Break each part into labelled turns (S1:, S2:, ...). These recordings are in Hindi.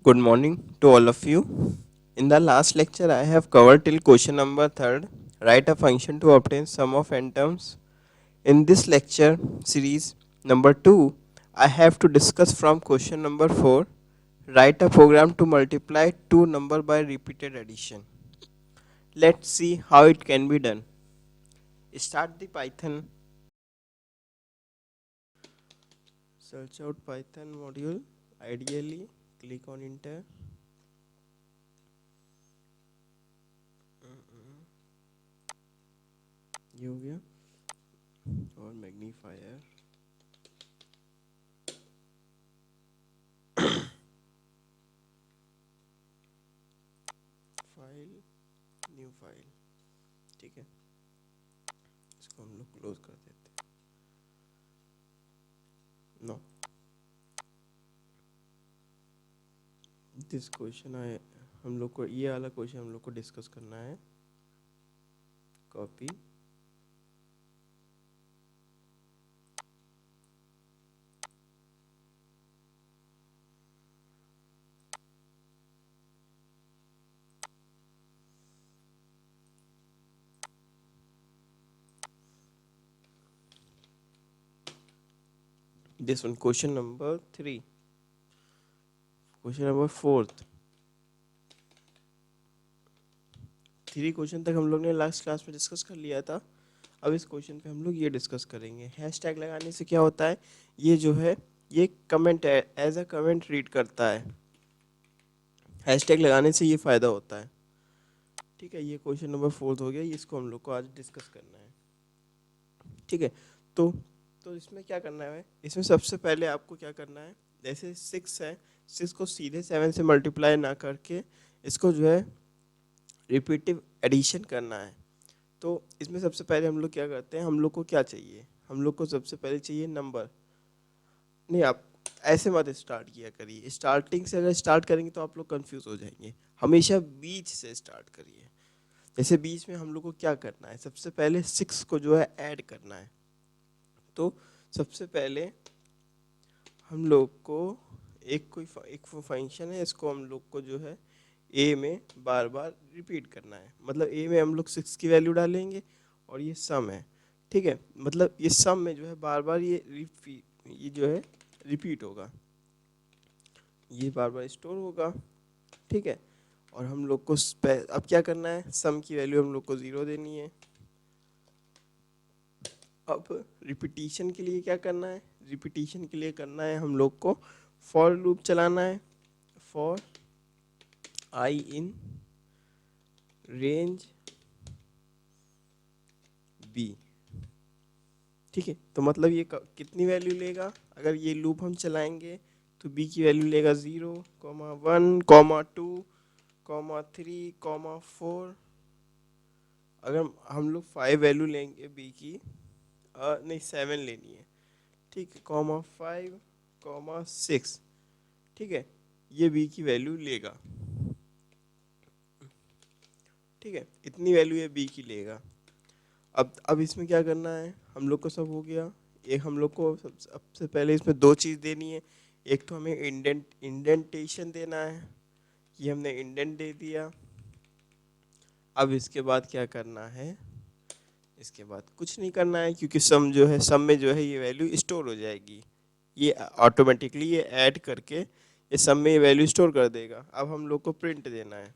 S1: Good morning to all of you. In the last lecture, I have covered till question number 3rd. Write a function to obtain sum of n terms. In this lecture series number 2, I have to discuss from question number 4. Write a program to multiply two number by repeated addition. Let's see how it can be done. Start the Python. Search out Python module. Ideally, click on enter. ये हो गया और मैग्नीफायर फाइल न्यू फाइल। ठीक है, इसको हम लोग क्लोज कर देते हैं। नो, दिस क्वेश्चन आए, हम लोग को ये वाला क्वेश्चन हम लोग को डिस्कस करना है। Copy this one, question number 3, question number 4th। 3 question तक हम लोग ने लास्ट क्लास में डिस्कस कर लिया था। अब इस क्वेश्चन पे हम लोग ये डिस्कस करेंगे। हैशटैग लगाने से क्या होता है, ये जो है ये कमेंट है, एज अ कमेंट रीड करता है। हैशटैग लगाने से ये फ़ायदा होता है। ठीक है, ये क्वेश्चन नंबर 4th हो गया, इसको हम लोग को आज डिस्कस करना है। ठीक है, तो इसमें क्या करना है, इसमें सबसे पहले आपको क्या करना है, जैसे 6 है, 6 को सीधे 7 से मल्टीप्लाई ना करके इसको जो है रिपीटिव एडिशन करना है। तो इसमें सबसे पहले हम लोग क्या करते हैं, हम लोग को क्या चाहिए, हम लोग को सबसे पहले चाहिए नंबर। नहीं, आप ऐसे मत स्टार्ट किया करिए, स्टार्टिंग से अगर स्टार्ट करेंगे तो आप लोग कंफ्यूज हो जाएंगे। हमेशा बीच से स्टार्ट करिए। जैसे बीच में हम लोग को क्या करना है, सबसे पहले 6 को जो है ऐड करना है। तो सबसे पहले हम लोग को एक फंक्शन है, इसको हम लोग को जो है ए में बार बार रिपीट करना है। मतलब ए में हम लोग 6 की वैल्यू डालेंगे और ये सम है। ठीक है, मतलब ये सम में जो है बार बार ये जो है रिपीट होगा, ये बार बार स्टोर होगा। ठीक है, और हम लोग को अब क्या करना है, सम की वैल्यू हम लोग को 0 देनी है। अब रिपीटिशन के लिए क्या करना है, रिपीटिशन के लिए करना है हम लोग को फॉर लूप चलाना है। For I in range b. ठीक है, तो मतलब ये कितनी वैल्यू लेगा, अगर ये लूप हम चलाएंगे तो बी की वैल्यू लेगा 0, 1, 2, 3, 4। अगर हम लोग 5 वैल्यू लेंगे बी की, नहीं 7 लेनी है। ठीक है, 5, 6। ठीक है, ये बी की वैल्यू लेगा। ठीक है, इतनी वैल्यू ये बी की लेगा। अब इसमें क्या करना है, हम लोग को सब हो गया। एक हम लोग को सबसे पहले इसमें दो चीज़ देनी है। एक तो हमें इंडेंटेशन देना है, ये हमने इंडेंट दे दिया। अब इसके बाद क्या करना है, इसके बाद कुछ नहीं करना है, क्योंकि सम जो है, सम में जो है ये वैल्यू स्टोर हो जाएगी। ये ऑटोमेटिकली ये ऐड करके ये सम में ये वैल्यू स्टोर कर देगा। अब हम लोग को प्रिंट देना है।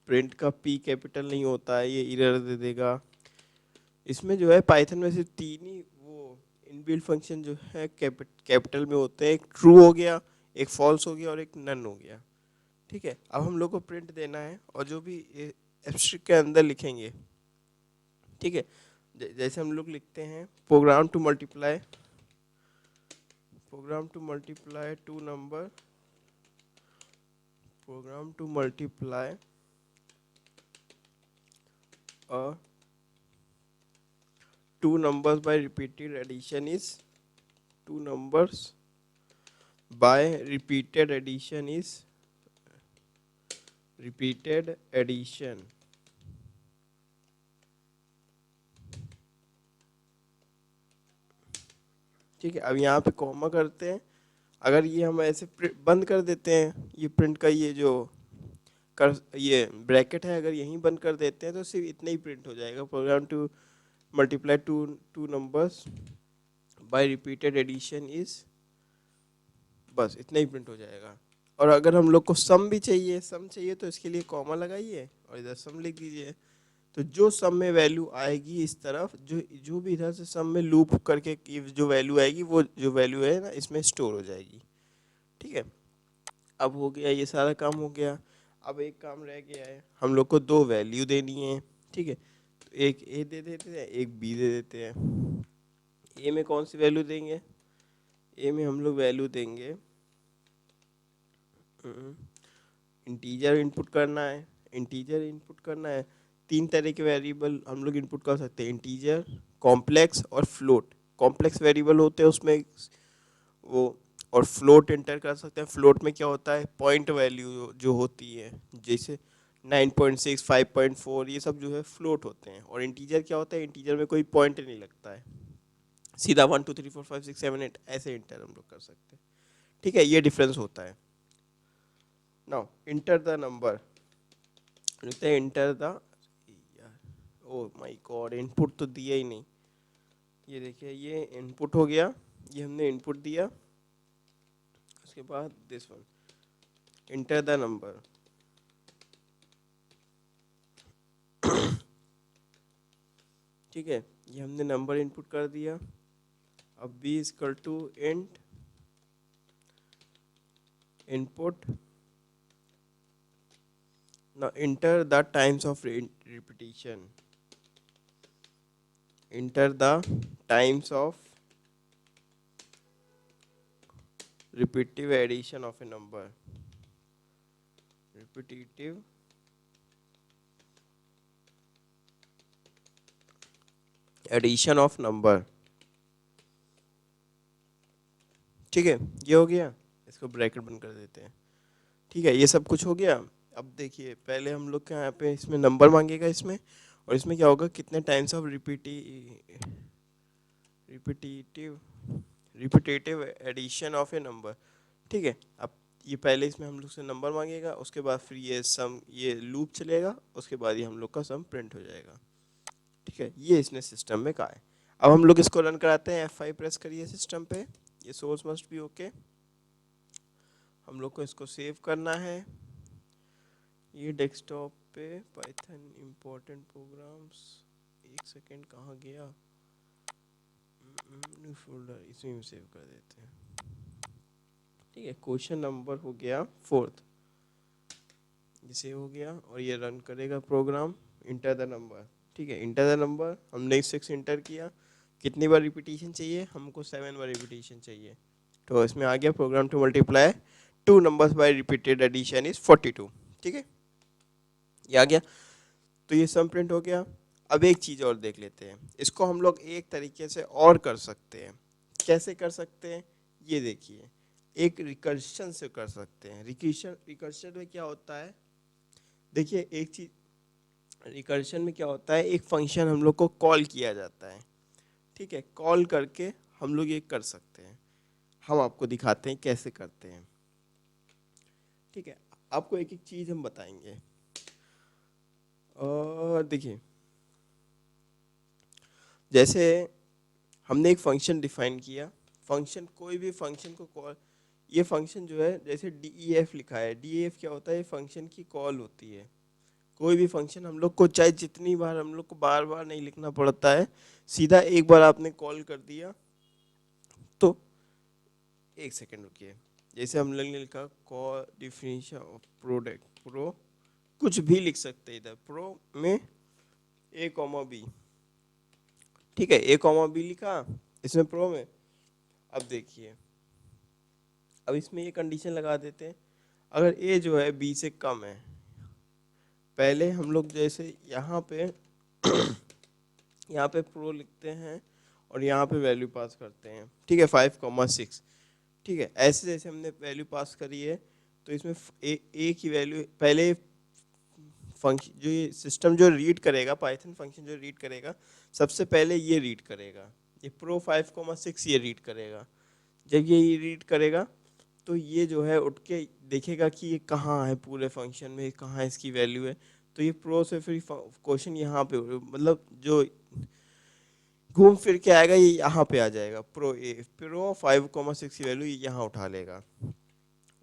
S1: प्रिंट का पी कैपिटल नहीं होता है, ये एरर दे देगा। इसमें जो है पाइथन में सिर्फ 3 ही वो इनबिल्ट फंक्शन जो है कैपिटल में होते हैं। एक ट्रू हो गया, एक फॉल्स हो गया और एक नन हो गया। ठीक है, अब हम लोग को प्रिंट देना है और जो भी एब्स्ट्रिक्ट के अंदर लिखेंगे। ठीक है, जैसे हम लोग लिखते हैं program to multiply two numbers, program to multiply two numbers by repeated addition is two numbers by repeated addition is repeated addition। ठीक है, अब यहाँ पे कॉमा करते हैं। अगर ये हम ऐसे बंद कर देते हैं, ये प्रिंट का ये जो कर ये ब्रैकेट है अगर यहीं बंद कर देते हैं तो सिर्फ इतना ही प्रिंट हो जाएगा, program to multiply two numbers by repeated addition is, बस इतना ही प्रिंट हो जाएगा। और अगर हम लोग को सम भी चाहिए, सम चाहिए तो इसके लिए कॉमा लगाइए और इधर सम लिख दीजिए। तो जो सम में वैल्यू आएगी इस तरफ, जो जो भी इधर से सम में लूप करके की जो वैल्यू आएगी वो जो वैल्यू है ना इसमें स्टोर हो जाएगी। ठीक है, अब हो गया ये सारा काम हो गया। अब एक काम रह गया है, हम लोग को दो वैल्यू देनी है। ठीक है, तो एक ए दे देते हैं, एक बी दे देते हैं। ए में कौन सी वैल्यू देंगे? ए में हम लोग वैल्यू देंगे, इंटीजर इनपुट करना है। इंटीजर इनपुट करना है, तीन तरह के वेरिएबल हम लोग इनपुट कर सकते हैं, इंटीजर, कॉम्प्लेक्स और फ्लोट। कॉम्प्लेक्स वेरिएबल होते हैं उसमें वो, और फ्लोट एंटर कर सकते हैं। फ्लोट में क्या होता है, पॉइंट वैल्यू जो होती है, जैसे 9.6, 5.4 ये सब जो है फ्लोट होते हैं। और इंटीजर क्या होता है, इंटीजर में कोई पॉइंट नहीं लगता है, सीधा 1 2 3 4 5 6 7 8 ऐसे इंटर हम लोग कर सकते हैं। ठीक है, ये डिफरेंस होता है। नाउ इंटर द नंबर, लिखते हैं enter the, oh my God input तो दिया ही नहीं। ये देखिए ये इनपुट हो गया, ये हमने इनपुट दिया। उसके बाद this one, enter the number. ठीक है, ये हमने नंबर इनपुट कर दिया। अब b equal to int input, now enter the times of repetition, enter the times of repetitive addition of a number, repetitive addition of number। ठीक है, ये हो गया, इसको ब्रैकेट बंद कर देते हैं। ठीक है, ये सब कुछ हो गया। अब देखिए पहले हम लोग क्या यहाँ पे इसमें नंबर मांगेगा इसमें, और इसमें क्या होगा, कितने times of repetitive addition of a number. ठीक है, अब ये पहले इसमें हम लोग से नंबर मांगेगा, उसके बाद फिर ये सम, ये लूप चलेगा, उसके बाद ये हम लोग का सम प्रिंट हो जाएगा। ठीक है, ये इसने सिस्टम में कहा है। अब हम लोग इसको रन कराते हैं, F5 प्रेस करिए सिस्टम पे, ये सोर्स मस्ट बी ओके। हम लोग को इसको सेव करना है, ये डेस्कटॉप पे पाइथन इम्पोर्टेंट प्रोग्राम्स, एक सेकेंड कहाँ गया, न्यू फोल्डर, इसमें सेव कर देते हैं। ठीक है, क्वेश्चन नंबर हो गया 4th, ये सेव हो गया और ये रन करेगा प्रोग्राम, इंटर द नंबर। ठीक है, इंटर द नंबर, हमने 6 इंटर किया। कितनी बार रिपीटिशन चाहिए हमको, 7 बार रिपीटिशन चाहिए। तो इसमें आ गया program to multiply two numbers by repeated addition is 42। ठीक है, ये आ गया, तो ये सम प्रिंट हो गया। अब एक चीज़ और देख लेते हैं, इसको हम लोग एक तरीके से और कर सकते हैं। कैसे कर सकते हैं, ये देखिए, एक रिकर्शन से कर सकते हैं। रिकर्शन में क्या होता है, देखिए एक चीज, रिकर्शन में क्या होता है, एक फंक्शन हम लोग को कॉल किया जाता है। ठीक है, कॉल करके हम लोग ये कर सकते हैं। हम आपको दिखाते हैं कैसे करते हैं। ठीक है, आपको एक एक चीज हम बताएंगे। और देखिए, जैसे हमने एक फंक्शन डिफाइन किया, फंक्शन, कोई भी फंक्शन को कॉल, ये फंक्शन जो है जैसे DEF लिखा है, DEF क्या होता है, ये फंक्शन की कॉल होती है। कोई भी फंक्शन हम लोग को चाहे जितनी बार, हम लोग को बार बार नहीं लिखना पड़ता है, सीधा एक बार आपने कॉल कर दिया तो, एक सेकेंड रुकिए, जैसे हम लोग ने लिखा call definition of product, pro कुछ भी लिख सकते हैं इधर, प्रो में A, B। ठीक है, A, B लिखा इसमें प्रो में। अब देखिए, अब इसमें ये कंडीशन लगा देते हैं, अगर A जो है B से कम है, पहले हम लोग जैसे यहाँ पे यहाँ पे प्रो लिखते हैं और यहाँ पे वैल्यू पास करते हैं। ठीक है, 5,6। ठीक है, ऐसे जैसे हमने वैल्यू पास करी है, तो इसमें ए की वैल्यू पहले फंक्शन, जो ये सिस्टम जो रीड करेगा, पाइथन फंक्शन जो रीड करेगा, सबसे पहले ये रीड करेगा, ये प्रो 5,6 ये रीड करेगा। जब ये रीड करेगा तो ये जो है उठ के देखेगा कि ये कहाँ है पूरे फंक्शन में, कहाँ इसकी वैल्यू है। तो ये प्रो से फिर क्वेश्चन यहाँ पे मतलब जो घूम फिर के आएगा ये यहाँ पे आ जाएगा, प्रो 5,6 की वैल्यू यहाँ उठा लेगा।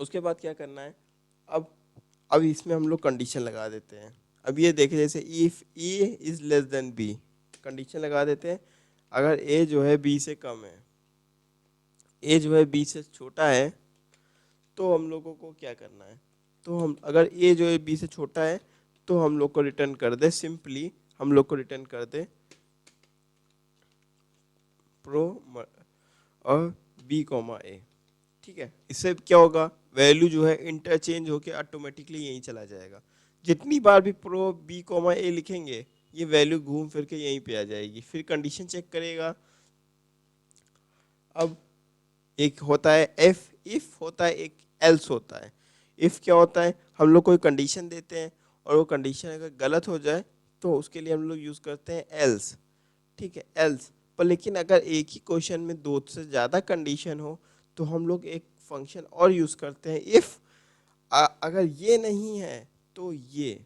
S1: उसके बाद क्या करना है, अब अब इसमें हम लोग कंडीशन लगा देते हैं। अब ये देखें, जैसे if a is less than b, condition लगा देते हैं। अगर ए जो है बी से कम है, ए जो है बी से छोटा है, तो हम लोगों को क्या करना है, तो हम अगर ए जो है बी से छोटा है तो हम लोग को रिटर्न कर दे, सिंपली हम लोग को रिटर्न कर दे प्रो और बी कॉमा ए। ठीक है, इससे क्या होगा, वैल्यू जो है इंटरचेंज होके ऑटोमेटिकली यहीं चला जाएगा। जितनी बार भी प्रो बी कॉमा ए लिखेंगे ये वैल्यू घूम फिर के यहीं पे आ जाएगी। फिर कंडीशन चेक करेगा। अब एक होता है एफ इफ होता है, एक एल्स होता है। इफ क्या होता है, हम लोग कोई कंडीशन देते हैं और वो कंडीशन अगर गलत हो जाए तो उसके लिए हम लोग यूज़ करते हैं एल्स। ठीक है, एल्स। पर लेकिन अगर एक ही क्वेश्चन में दो से ज़्यादा कंडीशन हो तो हम लोग एक फंक्शन और यूज़ करते हैं इफ़। अगर ये नहीं है तो ये।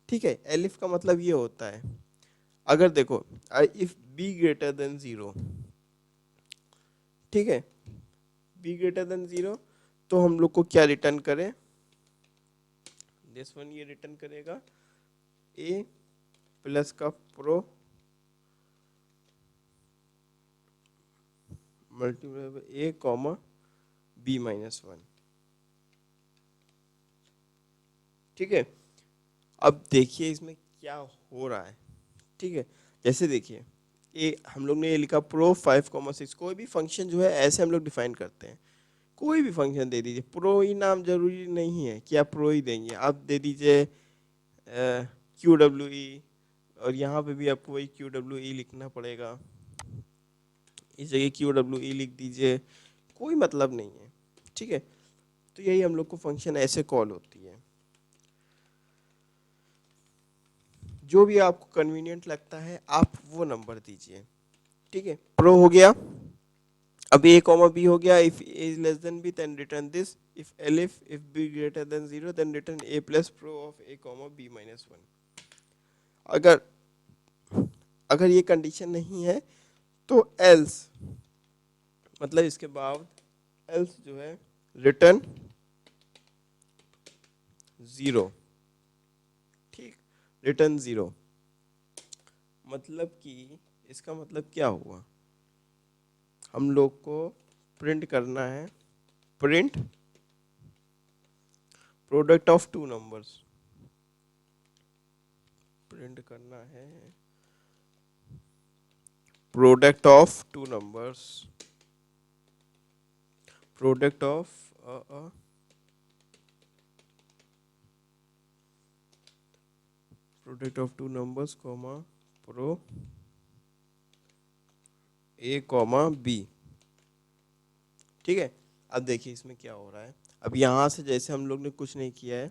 S1: ठीक है, एलिफ का मतलब ये होता है, अगर देखो इफ बी ग्रेटर देन 0, ठीक है, बी ग्रेटर देन 0, तो हम लोग को क्या रिटर्न करें, दिस वन ये रिटर्न करेगा ए प्लस का प्रो मल्टीप्लाई ए कॉमा बी माइनस 1। ठीक है, अब देखिए इसमें क्या हो रहा है। ठीक है, जैसे देखिए ए हम लोग ने ये लिखा प्रो 5,6। कोई भी फंक्शन जो है ऐसे हम लोग डिफाइन करते हैं, कोई भी फंक्शन दे दीजिए, प्रो ही नाम जरूरी नहीं है कि आप प्रो ही देंगे, आप दे दीजिए क्यू डब्ल्यू ई, और यहाँ पे भी आपको वही क्यू डब्ल्यू ई लिखना पड़ेगा, इस जगह क्यू डब्ल्यू ई लिख दीजिए, कोई मतलब नहीं है। ठीक है, तो यही हम लोग को फंक्शन ऐसे कॉल होती है। जो भी आपको कन्वीनियंट लगता है आप वो नंबर दीजिए। ठीक है, प्रो हो गया, अब ए कॉमा बी हो गया, if a is less than b then return this, if elif if b greater than 0 then return a plus pro of a comma b minus 1। अगर अगर ये कंडीशन नहीं है तो एल्स, मतलब इसके बाद एल्स जो है रिटर्न 0। ठीक, रिटर्न 0 मतलब कि इसका मतलब क्या हुआ, हम लोग को प्रिंट करना है, print product of two numbers, print करना है product of two numbers, product of product of two numbers comma pro a comma b. ठीक है, अब देखिए इसमें क्या हो रहा है। अब यहां से जैसे हम लोग ने कुछ नहीं किया है,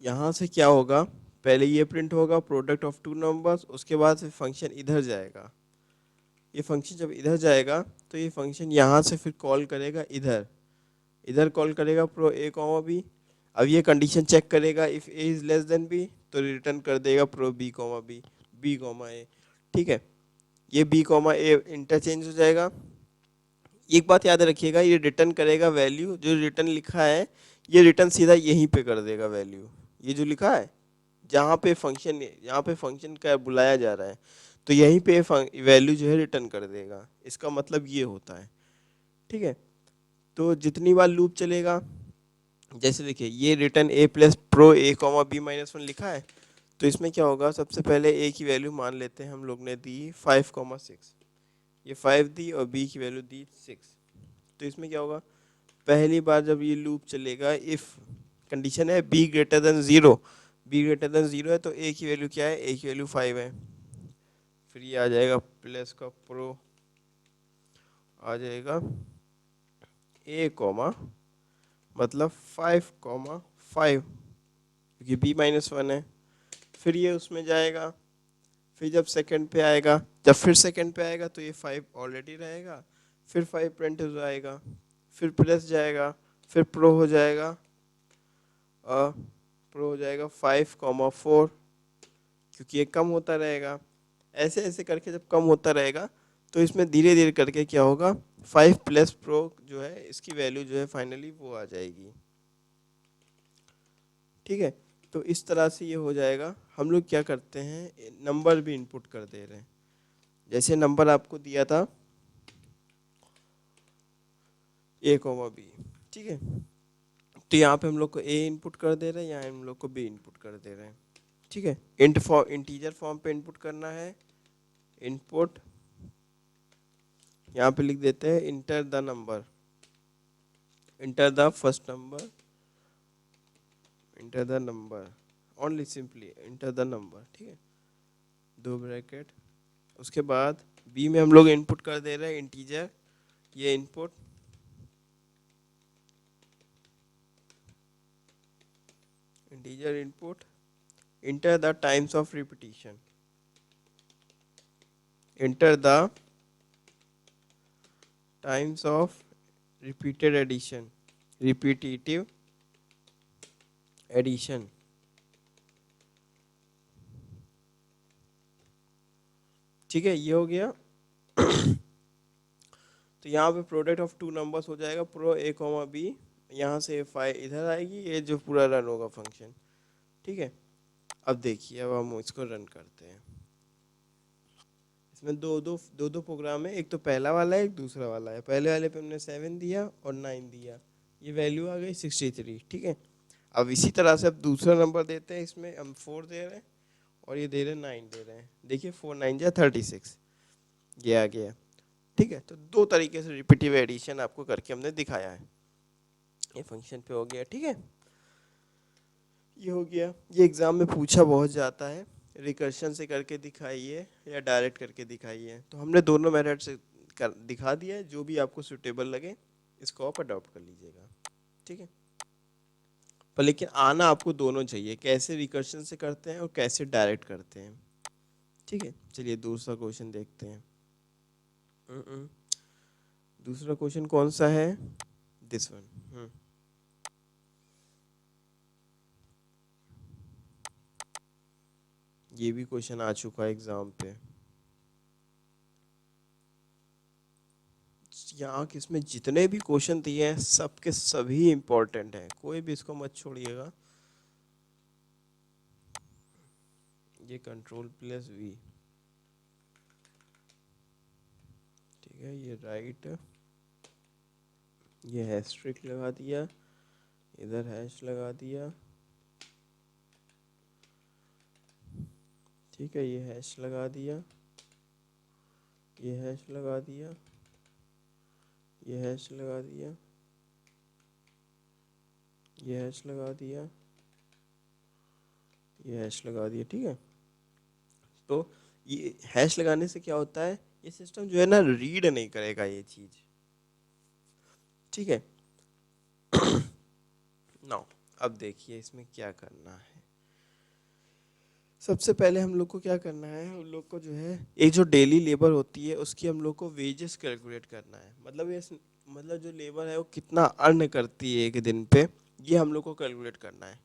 S1: यहां से क्या होगा, पहले ये प्रिंट होगा प्रोडक्ट ऑफ टू नंबर्स, उसके बाद फिर फंक्शन इधर जाएगा। ये फंक्शन जब इधर जाएगा तो ये फंक्शन यहाँ से फिर कॉल करेगा इधर, इधर कॉल करेगा प्रो ए कॉमा बी। अब ये कंडीशन चेक करेगा, if A is less than B तो रिटर्न कर देगा प्रो B comma B, B comma A. ठीक है, ये बी कॉमा ए इंटरचेंज हो जाएगा। एक बात याद रखिएगा, ये रिटर्न करेगा वैल्यू, जो रिटर्न लिखा है ये रिटर्न सीधा यहीं पे कर देगा वैल्यू। ये जो लिखा है जहाँ पे फंक्शन, यहाँ पे फंक्शन का बुलाया जा रहा है तो यहीं पे वैल्यू जो है रिटर्न कर देगा, इसका मतलब ये होता है। ठीक है, तो जितनी बार लूप चलेगा, जैसे देखिए ये return a plus pro a comma b minus 1 लिखा है, तो इसमें क्या होगा, सबसे पहले ए की वैल्यू मान लेते हैं, हम लोग ने दी 5,6, ये 5 दी और बी की वैल्यू दी 6। तो इसमें क्या होगा, पहली बार जब ये लूप चलेगा, इफ़ कंडीशन है B greater than 0, B greater than 0 है तो ए की वैल्यू क्या है, ए की वैल्यू 5 है। फिर ये आ जाएगा प्लस का प्रो आ जाएगा ए कॉमा मतलब 5,5 क्योंकि बी माइनस 1 है। फिर ये उसमें जाएगा, फिर जब सेकंड पे आएगा, जब फिर सेकंड पे आएगा तो ये 5 ऑलरेडी रहेगा, फिर 5 प्रिंट हो जाएगा, फिर प्लस जाएगा, फिर प्रो हो जाएगा, प्रो हो जाएगा 5,4, क्योंकि ये कम होता रहेगा। ऐसे ऐसे करके जब कम होता रहेगा तो इसमें धीरे धीरे करके क्या होगा, 5 प्लस प्रो जो है इसकी वैल्यू जो है फाइनली वो आ जाएगी। ठीक है, तो इस तरह से ये हो जाएगा। हम लोग क्या करते हैं, नंबर भी इनपुट कर दे रहे हैं। जैसे नंबर आपको दिया था ए कॉमा बी, ठीक है, तो यहाँ पे हम लोग को ए इनपुट कर दे रहे हैं, यहाँ हम लोग को बी इनपुट कर दे रहे हैं। ठीक है, इंटीजर फॉर्म पे इनपुट करना है। इनपुट यहाँ पे लिख देते हैं enter the number, enter the first number, enter the number, only simply enter the number. ठीक है, दो ब्रैकेट, उसके बाद बी में हम लोग इनपुट कर दे रहे हैं इंटीजर, ये input, integer input, enter the times of repetition, enter the times of repeated addition, repetitive addition. ठीक है, ये हो गया। तो यहाँ पे प्रोडक्ट ऑफ टू नंबर्स हो जाएगा, प्रो ए कॉमा बी, यहाँ से 5 इधर आएगी, ये जो पूरा रन होगा फंक्शन। ठीक है, अब देखिए, अब हम इसको रन करते हैं। इसमें दो प्रोग्राम है, एक तो पहला वाला है, एक दूसरा वाला है। पहले वाले पे हमने 7 दिया और 9 दिया, ये वैल्यू आ गई 63। ठीक है, अब इसी तरह से अब दूसरा नंबर देते हैं, इसमें हम 4 दे रहे हैं और ये दे रहे हैं 9 दे रहे हैं। देखिए 4 9 जा 36, ये आ गया। ठीक है, तो दो तरीके से रिपीटिव एडिशन आपको करके हमने दिखाया है, ये फंक्शन पे हो गया। ठीक है, ये हो गया। ये एग्जाम में पूछा बहुत जाता है, रिकर्शन से करके दिखाइए या डायरेक्ट करके दिखाइए, तो हमने दोनों मेथड से दिखा दिया है। जो भी आपको सूटेबल लगे इसको आप अडॉप्ट कर लीजिएगा। ठीक है, पर लेकिन आना आपको दोनों चाहिए, कैसे रिकर्शन से करते हैं और कैसे डायरेक्ट करते हैं। ठीक है, चलिए दूसरा क्वेश्चन देखते हैं। दूसरा क्वेश्चन कौन सा है, दिस वन। ये भी क्वेश्चन आ चुका है एग्जाम पे। यहाँ किसमें जितने भी क्वेश्चन दिए हैं सबके सभी इंपॉर्टेंट हैं, कोई भी इसको मत छोड़िएगा। ये कंट्रोल प्लस वी, ठीक है, ये राइट, ये हैशट्रिक लगा दिया, इधर हैश लगा दिया। ठीक है, ये हैश लगा दिया, ये हैश लगा दिया, ये हैश लगा दिया, ये हैश लगा दिया, ये हैश लगा दिया। ठीक है, तो ये हैश लगाने से क्या होता है, ये सिस्टम जो है ना रीड नहीं करेगा ये चीज। ठीक है, नाउ अब देखिए इसमें क्या करना है। सबसे पहले हम लोग को क्या करना है, हम लोग को जो है एक जो डेली लेबर होती है उसकी हम लोग को वेजेस कैलकुलेट करना है। मतलब ये मतलब जो लेबर है वो कितना अर्न करती है एक दिन पे, ये हम लोग को कैलकुलेट करना है।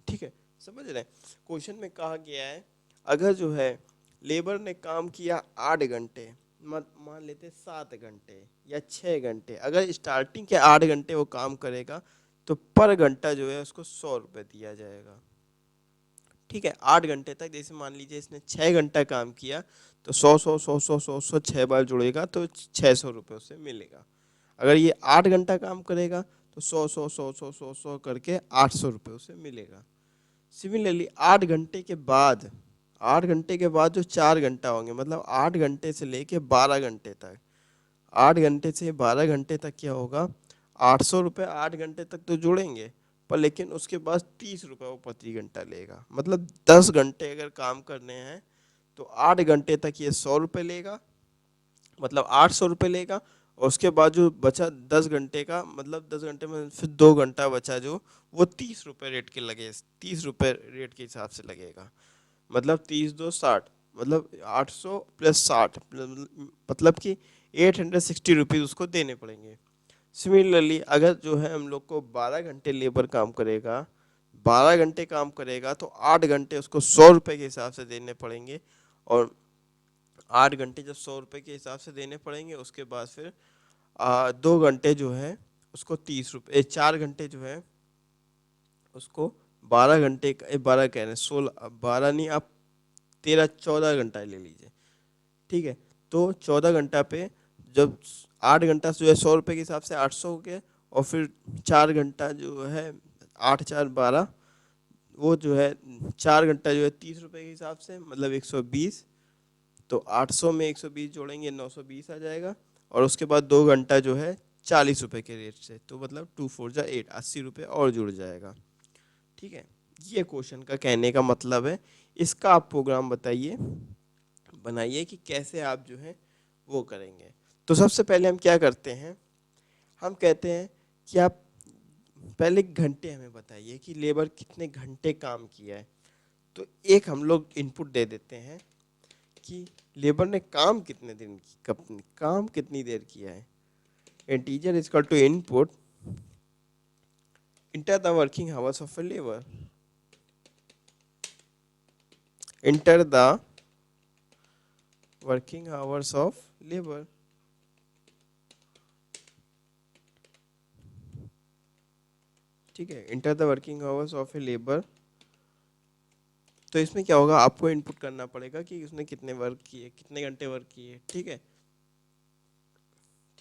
S1: ठीक है, समझ रहे हैं। क्वेश्चन में कहा गया है अगर जो है लेबर ने काम किया 8 घंटे, मान लेते 7 घंटे या 6 घंटे, अगर स्टार्टिंग के 8 घंटे वो काम करेगा तो पर घंटा जो है उसको 100 रुपये दिया जाएगा। ठीक है, 8 घंटे तक, जैसे मान लीजिए इसने 6 घंटा काम किया तो 100 6 बार जुड़ेगा तो 600 रुपये उससे मिलेगा। अगर ये 8 घंटा काम करेगा तो 100 करके 800 रुपये उसे मिलेगा। सिमिलरली 8 घंटे के बाद, 8 घंटे के बाद जो 4 घंटा होंगे, मतलब 8 घंटे से लेके 12 घंटे तक, 8 घंटे से 12 घंटे तक क्या होगा, 800 रुपये 8 घंटे तक तो जुड़ेंगे, पर लेकिन उसके बाद 30 रुपये वो प्रति घंटा लेगा। मतलब 10 घंटे अगर काम करने हैं तो 8 घंटे तक ये 100 रुपये लेगा, मतलब 800 रुपये लेगा। और उसके बाद जो बचा 10 घंटे का, मतलब 10 घंटे में फिर 2 घंटा बचा जो, वो 30 रुपये रेट के लगे, 30 रुपये रेट के हिसाब से लगेगा। मतलब 30 2 60, मतलब 800 प्लस 60, मतलब कि 860 रुपीज़ उसको देने पड़ेंगे। सिमिलरली अगर जो है हम लोग को 12 घंटे लेबर काम करेगा, 12 घंटे काम करेगा तो 8 घंटे उसको 100 रुपये के हिसाब से देने पड़ेंगे, और 8 घंटे जब 100 रुपये के हिसाब से देने पड़ेंगे उसके बाद फिर 2 घंटे जो है उसको 30 रुपये, 4 घंटे जो है उसको 12 घंटे का, 12 कह रहे हैं 16, 12 नहीं आप 13-14 घंटा ले लीजिए, ठीक है। तो 14 घंटा पे जब 8 घंटा जो है 100 रुपये के हिसाब से 800 हो गया, और फिर 4 घंटा जो है 8×4=12, वो जो है 4 घंटा जो है 30 रुपये के हिसाब से मतलब 120, तो 800 में 120 जोड़ेंगे 920 आ जाएगा, और उसके बाद 2 घंटा जो है 40 रुपये के रेट से, तो मतलब 2×4=8, 80 रुपये और जुड़ जाएगा, ठीक है। ये क्वेश्चन का कहने का मतलब है। इसका आप प्रोग्राम बताइए, बनाइए कि कैसे आप जो है वो करेंगे। तो सबसे पहले हम क्या करते हैं, हम कहते हैं कि आप पहले घंटे हमें बताइए कि लेबर कितने घंटे काम किया है। तो एक हम लोग इनपुट दे देते हैं कि लेबर ने काम कितने दिन काम कितनी देर किया है। Integer is equal to input enter the working hours of a labour, enter the working hours of labour, ठीक है, enter the working hours of a labour. तो इसमें क्या होगा, आपको इनपुट करना पड़ेगा कि उसने कितने वर्क किए, कितने घंटे वर्क किए, ठीक है,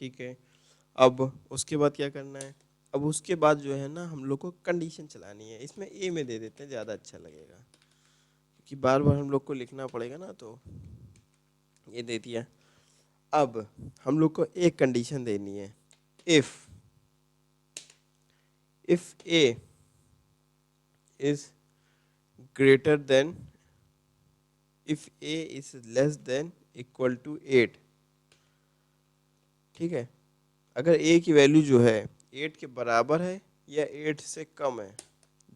S1: ठीक है। अब उसके बाद क्या करना है, अब उसके बाद जो है ना हम लोग को कंडीशन चलानी है। इसमें ए में दे देते हैं, ज़्यादा अच्छा लगेगा क्योंकि बार बार हम लोग को लिखना पड़ेगा ना, तो ये दे दिया। अब हम लोग को एक कंडीशन देनी है, if a is greater than, if a is less than equal to 8, ठीक है। अगर ए की वैल्यू जो है 8 के बराबर है या 8 से कम है,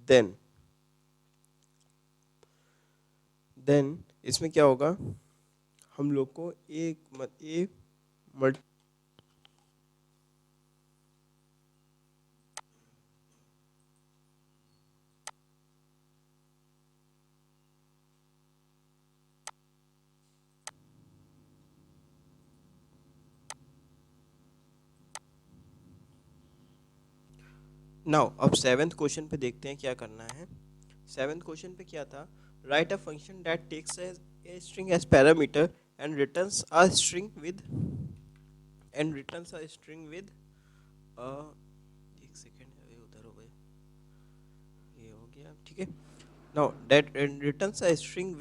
S1: देन इसमें क्या होगा, हम लोग को ए मल्ट नाउ अब 7th क्वेश्चन पे देखते हैं क्या करना है। 7th क्वेश्चन पे क्या था, write a function that takes a string as parameter and returns a string with एक सेकेंड है उधर हो गए, ये हो गया, ठीक है। Now that returns a string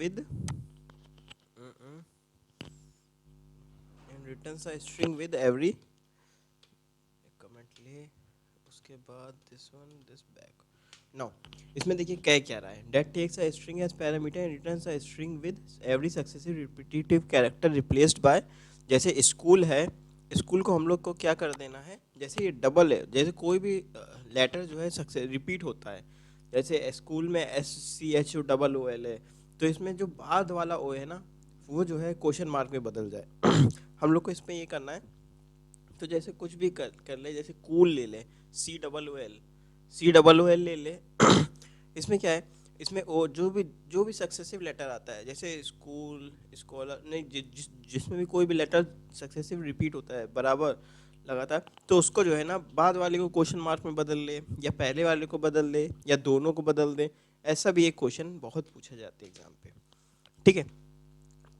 S1: with every comment ले, उसके बाद this one this back. Now इसमें देखिए कह क्या रहा है, that takes a string as parameter and returns a string with every successive repetitive character replaced by, जैसे स्कूल है, स्कूल को हम लोग को क्या कर देना है, जैसे ये डबल है, जैसे कोई भी लेटर जो है सक्सेस रिपीट होता है, जैसे स्कूल में SCHUOOL है, तो इसमें जो बाद वाला ओ है ना वो जो है क्वेश्चन मार्क में बदल जाए। हम लोग को इसमें ये करना है, तो जैसे कुछ भी कर ले, जैसे कूल ले ले, COOL ले ले। इसमें क्या है, इसमें वो जो भी सक्सेसिव लेटर आता है, जैसे स्कूल स्कॉलर नहीं जिसमें भी कोई भी लेटर सक्सेसिव रिपीट होता है बराबर लगातार, तो उसको जो है ना बाद वाले को क्वेश्चन मार्क में बदल ले, या पहले वाले को बदल ले, या दोनों को बदल दे। ऐसा भी एक क्वेश्चन बहुत पूछा जाता है एग्जाम पे, ठीक है।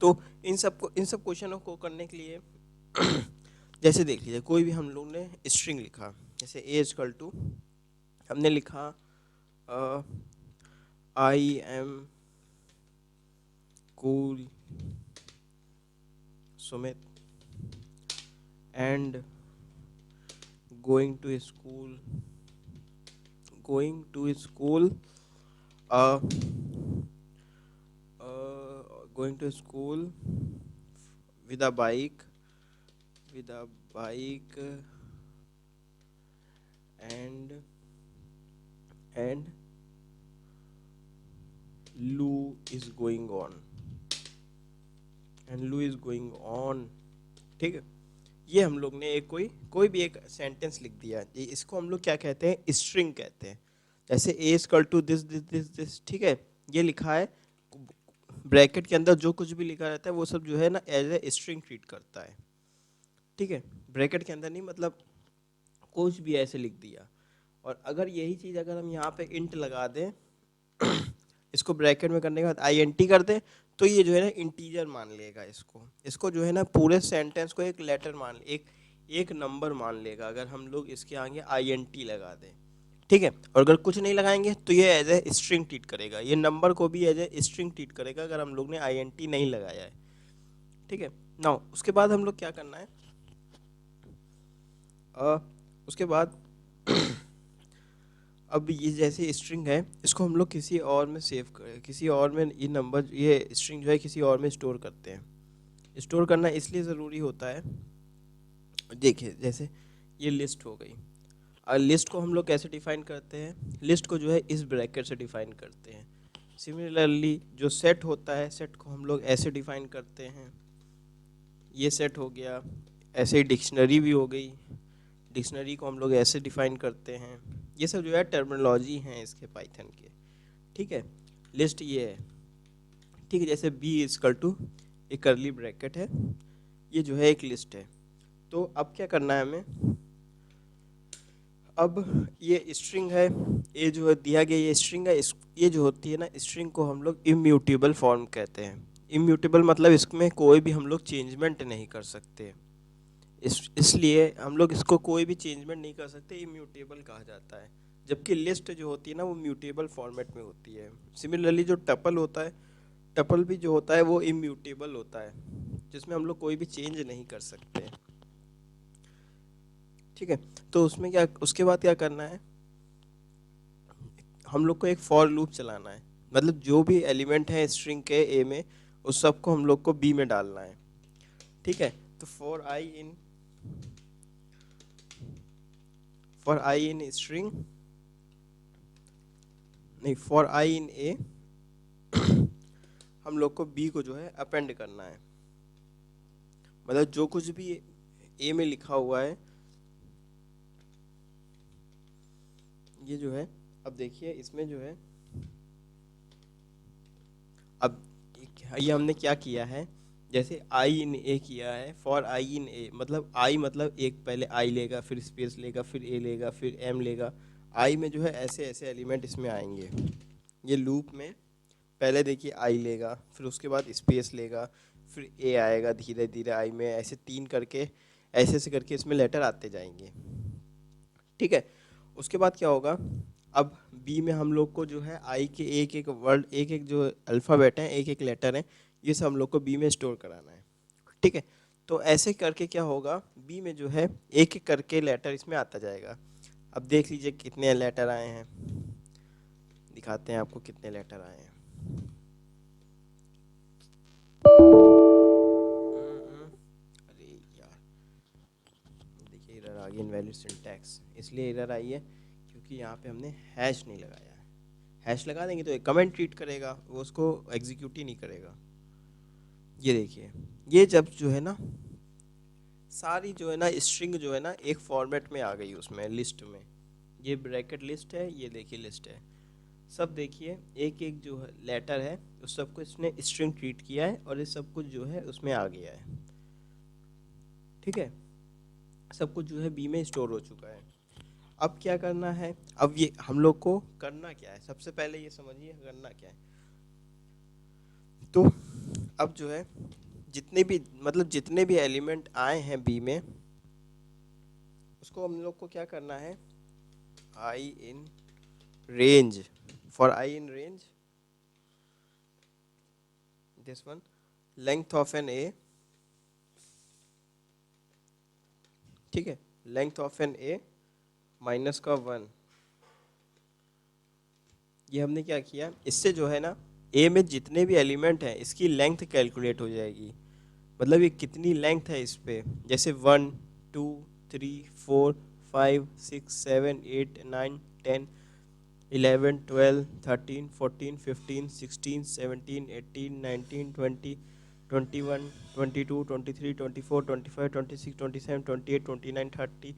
S1: तो इन सब क्वेश्चनों को करने के लिए जैसे देख लीजिए, कोई भी हम लोग ने स्ट्रिंग लिखा, जैसे ए इक्वल टू हमने लिखा I am cool Sumit and going to school going uh, to school with a bike with a bike and Lou is going on, ठीक है। ये हम लोग ने एक कोई भी एक सेंटेंस लिख दिया, इसको हम लोग क्या कहते हैं, स्ट्रिंग कहते हैं। जैसे A equal to this this this this, ठीक है, ये लिखा है, ब्रैकेट के अंदर जो कुछ भी लिखा रहता है वो सब जो है ना एज ए स्ट्रिंग ट्रीट करता है, ठीक है। ब्रैकेट के अंदर नहीं, मतलब कुछ भी ऐसे लिख दिया। और अगर यही चीज़ अगर हम यहाँ पे इंट लगा दें इसको ब्रैकेट में करने के बाद INT कर दें, तो ये जो है ना इंटीजर मान लेगा इसको जो है ना पूरे सेंटेंस को एक लेटर मान, एक नंबर मान लेगा अगर हम लोग इसके आगे INT लगा दें, ठीक है। और अगर कुछ नहीं लगाएंगे तो ये एज ए स्ट्रिंग ट्रीट करेगा, ये नंबर को भी एज ए स्ट्रिंग ट्रीट करेगा अगर हम लोग ने INT नहीं लगाया है, ठीक है। नाउ उसके बाद हम लोग क्या करना है, उसके बाद अब ये जैसे स्ट्रिंग है, इसको हम लोग किसी और में सेव कर, किसी और में ये नंबर, ये स्ट्रिंग जो है किसी और में स्टोर करते हैं। स्टोर करना इसलिए ज़रूरी होता है, देखिए जैसे ये लिस्ट हो गई, और लिस्ट को हम लोग कैसे डिफाइन करते हैं, लिस्ट को जो है इस ब्रैकेट से डिफाइन करते हैं। सिमिलरली जो सेट होता है, सेट को हम लोग ऐसे डिफाइन करते हैं, ये सेट हो गया। ऐसे ही डिक्शनरी भी हो गई, डिक्शनरी को हम लोग ऐसे डिफाइन करते हैं। ये सब जो है टर्मिनोलॉजी हैं इसके पाइथन के, ठीक है। लिस्ट ये है, ठीक है, जैसे बी इक्वल टू एक करली ब्रैकेट है, ये जो है एक लिस्ट है। तो अब क्या करना है हमें, अब ये स्ट्रिंग है, ये जो है दिया गया ये स्ट्रिंग है, ये जो होती है ना स्ट्रिंग को हम लोग इम्यूटेबल फॉर्म कहते हैं। इम्यूटेबल मतलब इसमें कोई भी हम लोग चेंजमेंट नहीं कर सकते, इसलिए हम लोग इसको कोई भी चेंजमेंट नहीं कर सकते, इम्यूटेबल कहा जाता है। जबकि लिस्ट जो होती है ना वो म्यूटेबल फॉर्मेट में होती है। सिमिलरली जो टपल होता है, टपल भी जो होता है वो इम्यूटेबल होता है, जिसमें हम लोग कोई भी चेंज नहीं कर सकते, ठीक है। तो उसमें क्या, उसके बाद क्या करना है, हम लोग को एक फॉर लूप चलाना है, मतलब जो भी एलिमेंट है स्ट्रिंग के ए में उस सब को हम लोग को बी में डालना है, ठीक है। तो फॉर आई इन स्ट्रिंग, नहीं फॉर आई इन ए हम लोग को बी को जो है अपेंड करना है, मतलब जो कुछ भी ए में लिखा हुआ है ये जो है, अब देखिए इसमें जो है, अब ये हमने क्या किया है, जैसे आई इन ए किया है, फॉर आई इन ए मतलब आई मतलब एक, पहले आई लेगा, फिर स्पेस लेगा, फिर ए लेगा, फिर एम लेगा। आई में जो है ऐसे ऐसे एलिमेंट इसमें आएंगे, ये लूप में पहले देखिए आई लेगा, फिर उसके बाद स्पेस लेगा, फिर ए आएगा, धीरे धीरे आई में ऐसे तीन करके, ऐसे ऐसे करके इसमें लेटर आते जाएंगे, ठीक है। उसके बाद क्या होगा, अब बी में हम लोग को जो है आई के एक एक वर्ड, एक एक जो अल्फ़ाबेट हैं, एक एक लेटर हैं, ये सब हम लोग को बी में स्टोर कराना है, ठीक है। तो ऐसे करके क्या होगा, बी में जो है एक एक करके लेटर इसमें आता जाएगा। अब देख लीजिए कितने लेटर आए हैं, दिखाते हैं आपको कितने लेटर आए हैं। अरे यार, देखिए एरर आ गई, इनवैलिड सिंटैक्स, इसलिए एरर आई है क्योंकि यहाँ पे हमने हैश नहीं लगाया है। हैश लगा देंगे तो एक कमेंट ट्रीट करेगा, वो उसको एग्जीक्यूट ही नहीं करेगा। ये देखिए, ये जब जो है ना सारी जो है ना स्ट्रिंग जो है ना एक फॉर्मेट में आ गई उसमें लिस्ट में, ये ब्रैकेट लिस्ट है, ये देखिए लिस्ट है, सब देखिए एक एक जो है लेटर है उस सबको इसने स्ट्रिंग ट्रीट किया है और ये सब कुछ जो है उसमें आ गया है, ठीक है। सब कुछ जो है बी में स्टोर हो चुका है। अब क्या करना है, अब ये हम लोग को करना क्या है, सबसे पहले ये समझिए करना क्या है। तो अब जो है जितने भी, मतलब जितने भी एलिमेंट आए हैं बी में उसको हम लोग को क्या करना है, I in range, for I in range this one, length of N A, ठीक है, length of N A minus का 1। ये हमने क्या किया, इससे जो है ना ए में जितने भी एलिमेंट हैं इसकी लेंथ कैलकुलेट हो जाएगी, मतलब ये कितनी लेंथ है इस पे, जैसे 1 2 3 4 5 6 7 8 9 10 11 12 13 14 15 16 17 18 19 20 21, 22, 23, 24, 25, 26, 27, 28, 29, 30,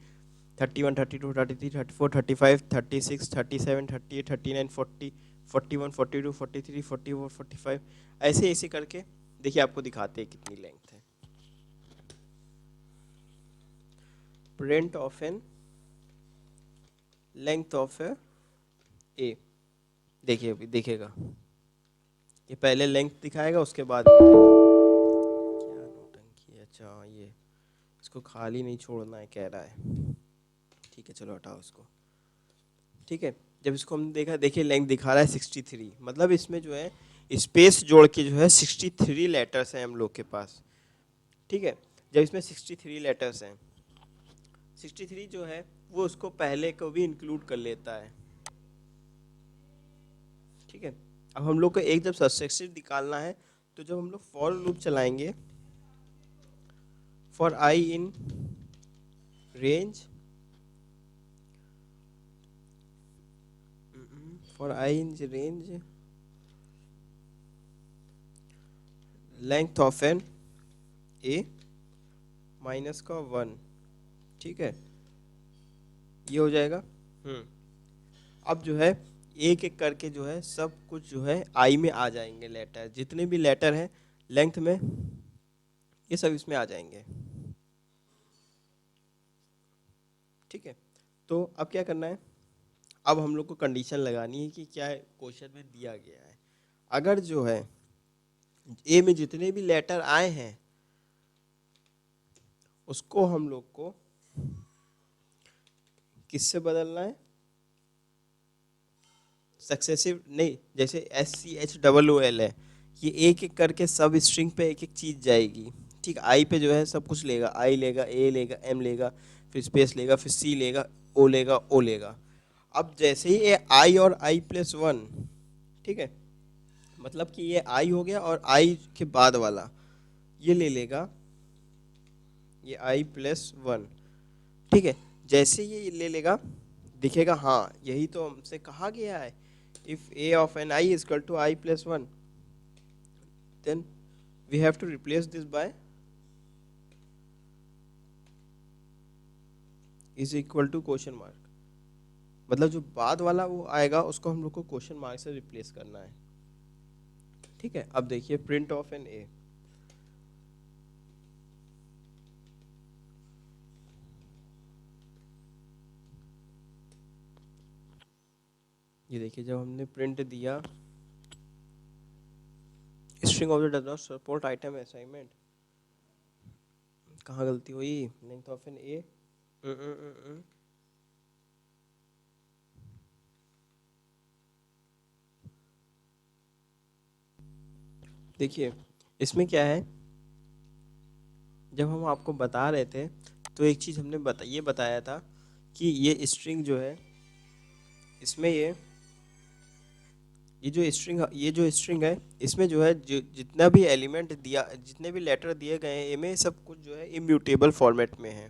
S1: 31, 32, 33, 34, 35, 36, 37, 38, 39, 40, 41, 42, 43, 44, 45, ऐसे ऐसे करके देखिए आपको दिखाते हैं कितनी लेंथ है। Print of N length of A, देखिए अभी देखेगा, ये पहले लेंथ दिखाएगा उसके बाद ये आएगा। क्या नौटंकी है, अच्छा ये इसको खाली नहीं छोड़ना है कह रहा है, ठीक है चलो हटाओ इसको। ठीक है, जब इसको हमने देखा, देखिए लेंथ दिखा रहा है 63, मतलब इसमें जो है स्पेस जोड़ के जो है 63 लेटर्स हैं हम लोग के पास। ठीक है, जब इसमें 63 लेटर्स हैं, 63 जो है वो उसको पहले को भी इंक्लूड कर लेता है। ठीक है, अब हम लोग को एक जब सक्सेसिव निकालना है तो जब हम लोग फॉर लूप चलाएंगे, for I in range, for I in range length of N A minus का 1, ठीक है ये हो जाएगा। अब जो है एक एक करके जो है सब कुछ जो है आई में आ जाएंगे, लेटर जितने भी लेटर हैं लेंथ में ये सब इसमें आ जाएंगे। ठीक है, तो अब क्या करना है, अब हम लोग को कंडीशन लगानी है कि क्या क्वेश्चन में दिया गया है। अगर जो है ए में जितने भी लेटर आए हैं उसको हम लोग को किससे बदलना है, सक्सेसिव नहीं, जैसे SCHOOL है, ये एक एक करके सब स्ट्रिंग पे एक एक चीज जाएगी। ठीक, आई पे जो है सब कुछ लेगा, आई लेगा, ए लेगा, एम लेगा, फिर स्पेस लेगा, फिर सी लेगा, ओ लेगा, ओ लेगा। अब जैसे ही ये आई और आई प्लस 1, ठीक है, मतलब कि ये आई हो गया और आई के बाद वाला ये ले लेगा, ये आई प्लस 1, ठीक है, जैसे ये ले लेगा दिखेगा, हाँ यही तो हमसे कहा गया है, if a of n I is equal to I plus 1, then we have to replace this by is equal to question mark, मतलब जो बाद वाला वो आएगा उसको हम लोग को क्वेश्चन मार्क से रिप्लेस करना है। ठीक है, अब देखिए प्रिंट ऑफ एन ए, ये देखिए जब हमने प्रिंट दिया string of the does not support item assignment, कहाँ गलती हुई, लेंथ ऑफ एन ए, देखिए इसमें क्या है, जब हम आपको बता रहे थे तो एक चीज़ हमने ये बताया था कि ये स्ट्रिंग जो है इसमें ये जो स्ट्रिंग है इसमें जो है जितना भी एलिमेंट दिया, जितने भी लेटर दिए गए हैं इनमें सब कुछ जो है इम्यूटेबल फॉर्मेट में है।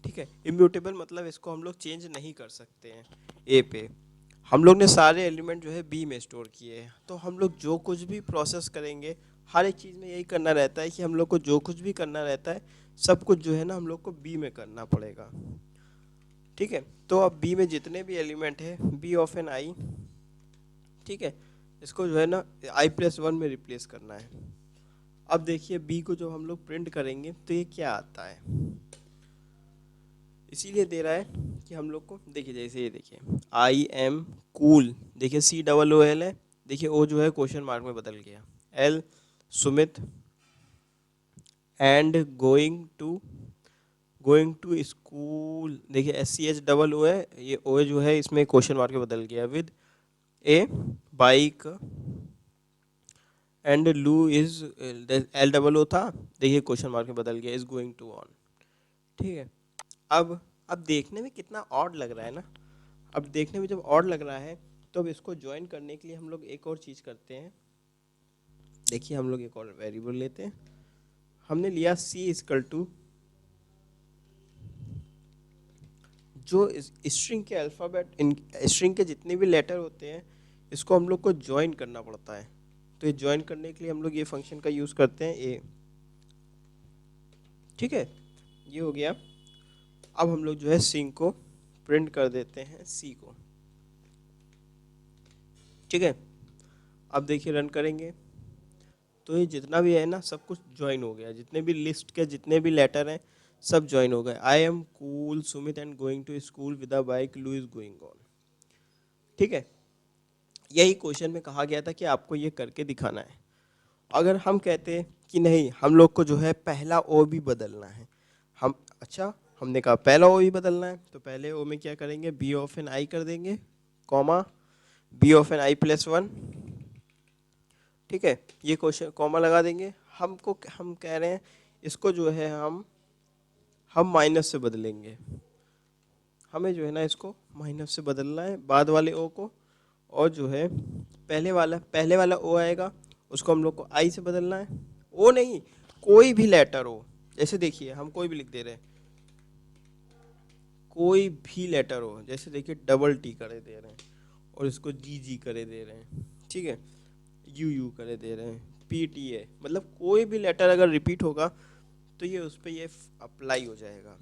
S1: ठीक है, इम्यूटेबल मतलब इसको हम लोग चेंज नहीं कर सकते हैं। ए पे हम लोग ने सारे एलिमेंट जो है बी में स्टोर किए हैं, तो हम लोग जो कुछ भी प्रोसेस करेंगे हर एक चीज़ में यही करना रहता है कि हम लोग को जो कुछ भी करना रहता है सब कुछ जो है ना हम लोग को बी में करना पड़ेगा। ठीक है, तो अब बी में जितने भी एलिमेंट है बी ऑफ एन आई, ठीक है, इसको जो है ना आई प्लस 1 में रिप्लेस करना है। अब देखिए बी को जब हम लोग प्रिंट करेंगे तो ये क्या आता है, इसीलिए दे रहा है कि हम लोग को देखिए, जैसे ये देखिए आई एम कूल, देखिए COOL है, देखिए ओ जो है क्वेश्चन मार्क में बदल गया, l Sumit, and going to school, देखिए SCHOO है, ये ओ जो है इसमें क्वेश्चन मार्क में बदल गया, विद ए बाइक, एंड लू इज LOO था, देखिए क्वेश्चन मार्क में बदल गया, इज गोइंग टू ऑन। ठीक है, अब देखने में कितना ऑड लग रहा है ना, अब देखने में जब ऑड लग रहा है तो अब इसको ज्वाइन करने के लिए हम लोग एक और चीज़ करते हैं। देखिए हम लोग एक और वेरिएबल लेते हैं, हमने लिया C इक्वल टू जो स्ट्रिंग के अल्फ़ाबेट, स्ट्रिंग के जितने भी लेटर होते हैं इसको हम लोग को ज्वाइन करना पड़ता है। तो ये ज्वाइन करने के लिए हम लोग ये फंक्शन का यूज़ करते हैं ए। ठीक है, ये हो गया। अब हम लोग जो है सिंक को प्रिंट कर देते हैं सी को। ठीक है, अब देखिए रन करेंगे तो ये जितना भी है ना सब कुछ ज्वाइन हो गया, जितने भी लिस्ट के जितने भी लेटर हैं सब ज्वाइन हो गए। I am cool Sumit and going to school with a bike, loop is going on. ठीक है, यही क्वेश्चन में कहा गया था कि आपको ये करके दिखाना है। अगर हम कहते कि नहीं हम लोग को जो है पहला ओ भी बदलना है, हम अच्छा हमने कहा पहला ओ भी बदलना है, तो पहले ओ में क्या करेंगे, बी ऑफ एन आई कर देंगे, comma b of n i plus one. ठीक है, ये क्वेश्चन कॉमा लगा देंगे। हम कह रहे हैं इसको जो है हम माइनस से बदलेंगे, हमें जो है ना इसको माइनस से बदलना है बाद वाले ओ को, और जो है पहले वाला ओ आएगा उसको हम लोग को आई से बदलना है। ओ नहीं, कोई भी लेटर हो, जैसे देखिए हम कोई भी लिख दे रहे हैं, कोई भी लेटर हो, जैसे देखिए डबल टी करे दे रहे हैं और इसको जी जी करे दे रहे हैं। ठीक है, यू यू करे दे रहे हैं, पी टी ए, मतलब कोई भी लेटर अगर रिपीट होगा तो ये उस पर ये अप्लाई हो जाएगा।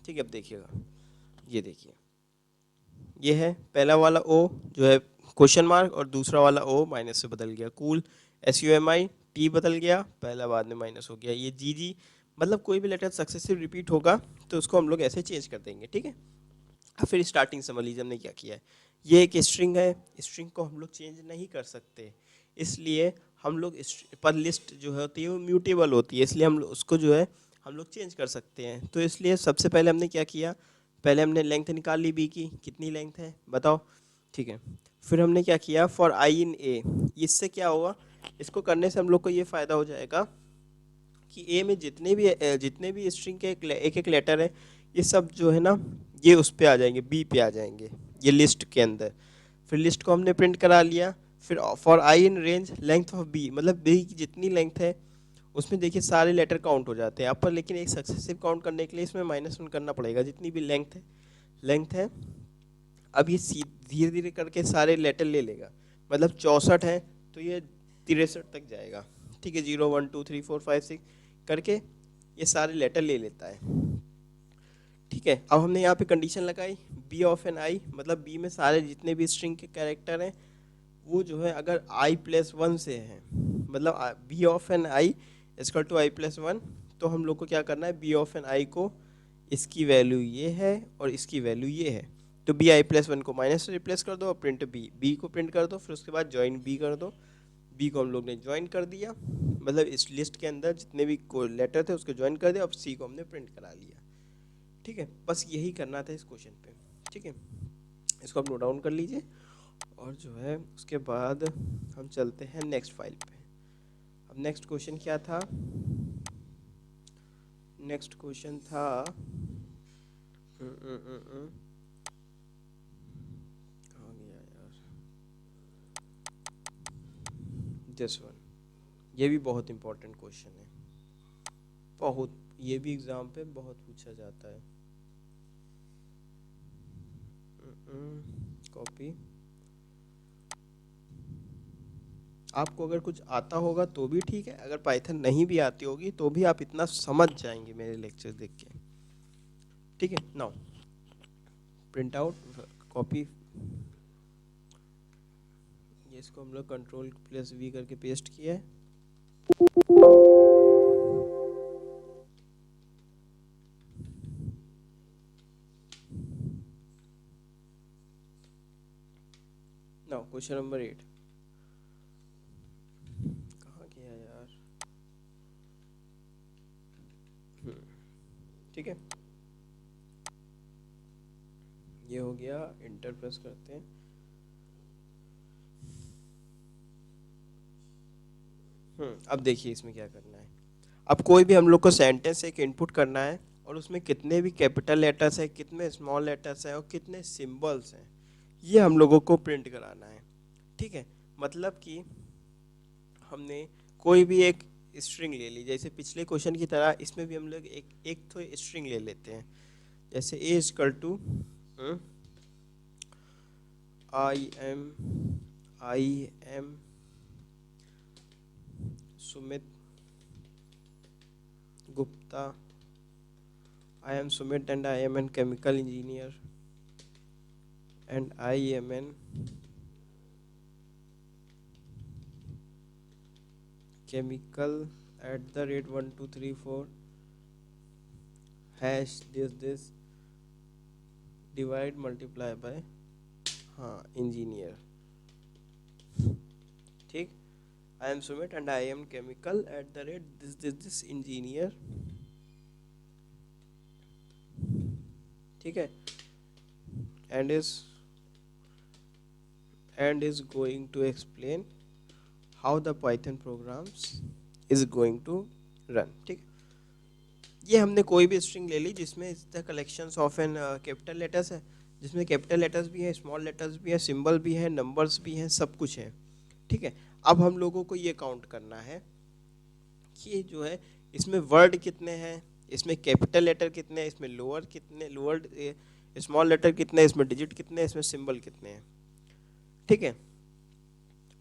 S1: ठीक है, अब देखिएगा, ये देखिए ये है पहला वाला ओ जो है क्वेश्चन मार्क, और दूसरा वाला ओ माइनस से बदल गया, कूल एस यू एम आई, टी बदल गया, पहला बाद में माइनस हो गया, ये जी जी, मतलब कोई भी लेटर सक्सेसिव रिपीट होगा तो उसको हम लोग ऐसे चेंज कर देंगे। ठीक है, अब फिर स्टार्टिंग समझ लीजिए हमने क्या किया है। ये एक स्ट्रिंग है, स्ट्रिंग को हम लोग चेंज नहीं कर सकते, इसलिए हम लोग पर लिस्ट जो होती है वो म्यूटेबल होती है, इसलिए हम उसको जो है हम लोग चेंज कर सकते हैं। तो इसलिए सबसे पहले हमने क्या किया, पहले हमने लेंथ निकाल ली बी की, कितनी लेंथ है बताओ। ठीक है, फिर हमने क्या किया फॉर आई इन ए, इससे क्या होगा, इसको करने से हम लोग को ये फ़ायदा हो जाएगा कि ए में जितने भी स्ट्रिंग के एक एक लेटर है, ये सब जो है ना ये उस पे आ जाएंगे, बी पे आ जाएंगे, ये लिस्ट के अंदर। फिर लिस्ट को हमने प्रिंट करा लिया। फिर for I in range length of b, मतलब बी की जितनी लेंथ है उसमें देखिए सारे लेटर काउंट हो जाते हैं यहाँ पर, लेकिन एक सक्सेसिव काउंट करने के लिए इसमें -1 करना पड़ेगा, जितनी भी लेंथ है। अब ये धीरे धीरे करके सारे लेटर ले लेगा, मतलब 64 है तो ये 63 तक जाएगा। ठीक है, 0 1 2 3 4 5 6 करके ये सारे लेटर ले लेता है। ठीक है, अब हमने यहाँ पे कंडीशन लगाई बी ऑफ एन आई, मतलब बी में सारे जितने भी स्ट्रिंग के कैरेक्टर हैं वो जो है अगर आई प्लस वन से है, मतलब b of n i equal to i plus one, तो हम लोग को क्या करना है, बी ऑफ एन आई को इसकी वैल्यू ये है और इसकी वैल्यू ये है, तो बी आई प्लस वन को माइनस से रिप्लेस कर दो और प्रिंट बी को प्रिंट कर दो, फिर उसके बाद ज्वाइन बी कर दो। बी को हम लोग ने ज्वाइन कर दिया, मतलब इस लिस्ट के अंदर जितने भी लेटर थे उसको ज्वाइन कर दिया, अब सी को हमने प्रिंट करा लिया। ठीक है, बस यही करना था इस क्वेश्चन पे। ठीक है, इसको आप नोट डाउन कर लीजिए, और जो है उसके बाद हम चलते हैं नेक्स्ट फाइल पे। अब नेक्स्ट क्वेश्चन क्या था, नेक्स्ट क्वेश्चन था कहाँ गया यार, दिस वन। ये भी बहुत इंपॉर्टेंट क्वेश्चन है, बहुत, ये भी एग्जाम पे बहुत पूछा जाता है। कॉपी, आपको अगर कुछ आता होगा तो भी ठीक है, अगर पाइथन नहीं भी आती होगी तो भी आप इतना समझ जाएंगे मेरे लेक्चर देख के। ठीक है, नाउ प्रिंट आउट कॉपी, ये इसको हम लोग Ctrl+V करके पेस्ट किया है। नाउ क्वेश्चन नंबर 8 कहाँ गया यार, ठीक है, ये हो गया, इंटर प्रेस करते हैं। अब देखिए इसमें क्या करना है, अब कोई भी हम लोग को सेंटेंस एक इनपुट करना है और उसमें कितने भी कैपिटल लेटर्स हैं, कितने स्मॉल लेटर्स हैं और कितने सिंबल्स हैं, ये हम लोगों को प्रिंट कराना है। ठीक है, मतलब कि हमने कोई भी एक स्ट्रिंग ले ली, जैसे पिछले क्वेश्चन की तरह इसमें भी हम लोग एक तो स्ट्रिंग ले लेते हैं, जैसे A equal to I am Sumit Gupta. I am Sumit and I am a chemical engineer and I am an chemical at the rate 1234 hash this divide multiply by हाँ इंजीनियर. ठीक. I am Sumit and I am chemical at the rate this engineer. ठीक है. and is going to explain how the Python programs is going to run. ठीक. ये हमने कोई भी स्ट्रिंग ले ली जिसमें the collections of n capital letters है, जिसमें कैपिटल लेटर्स भी है, स्मॉल लेटर्स भी है, सिंबल भी है, नंबर्स भी हैं, सब कुछ है. ठीक है. अब हम लोगों को ये काउंट करना है कि जो है इसमें वर्ड कितने हैं, इसमें कैपिटल लेटर कितने हैं, इसमें लोअर कितने, लोअर स्मॉल लेटर कितने हैं, इसमें डिजिट कितने हैं, इसमें सिंबल कितने हैं. ठीक है.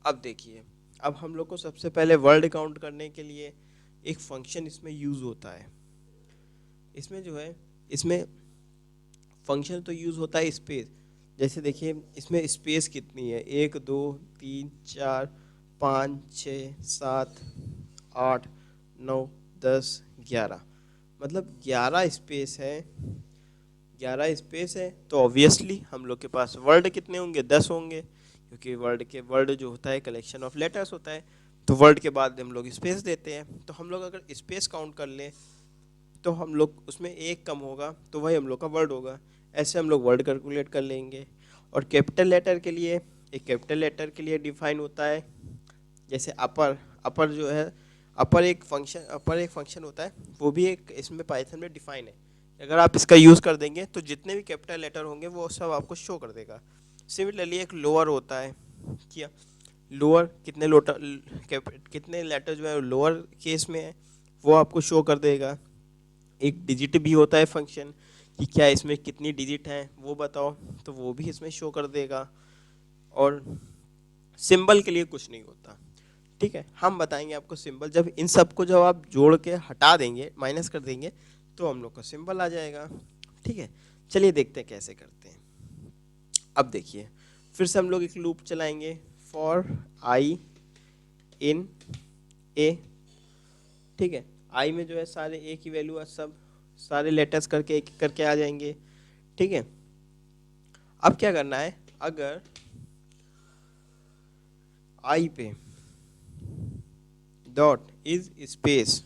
S1: अब देखिए, अब हम लोग को सबसे पहले वर्ड काउंट करने के लिए एक फंक्शन इसमें यूज़ होता है. इसमें जो है इसमें फंक्शन तो यूज़ होता है स्पेस. जैसे देखिए इसमें स्पेस कितनी है, 1 2 3 4 5 6 7 8 9 10 11, मतलब 11 स्पेस है. 11 स्पेस है तो ऑब्वियसली हम लोग के पास वर्ड कितने होंगे, 10 होंगे, क्योंकि वर्ड जो होता है कलेक्शन ऑफ लेटर्स होता है. तो वर्ड के बाद हम लोग स्पेस देते हैं. तो हम लोग अगर स्पेस काउंट कर लें तो हम लोग उसमें एक कम होगा तो वही हम लोग का वर्ड होगा. ऐसे हम लोग वर्ड कैलकुलेट कर लेंगे. और कैपिटल लेटर के लिए, एक कैपिटल लेटर के लिए डिफाइन होता है जैसे अपर जो है अपर एक फंक्शन होता है, वो भी एक इसमें पाइथन में डिफाइन है. अगर आप इसका यूज़ कर देंगे तो जितने भी कैपिटल लेटर होंगे वो सब आपको शो कर देगा. सिमिलरली एक लोअर होता है, क्या लोअर कितने लेटर जो है लोअर केस में है वो आपको शो कर देगा. एक डिजिट भी होता है फंक्शन कि क्या इसमें कितनी डिजिट हैं वो बताओ, तो वो भी इसमें शो कर देगा. और सिंबल के लिए कुछ नहीं होता. ठीक है. हम बताएंगे आपको सिंबल. जब इन सबको जब आप जोड़ के हटा देंगे, माइनस कर देंगे, तो हम लोग का सिंबल आ जाएगा. ठीक है. चलिए देखते हैं कैसे करते हैं. अब देखिए फिर से हम लोग एक लूप चलाएंगे, फॉर आई इन ए. ठीक है. आई में जो है सारे ए की वैल्यू है, सब सारे लेटर्स करके एक करके आ जाएंगे. ठीक है. अब क्या करना है, अगर आई पे डॉट इज स्पेस,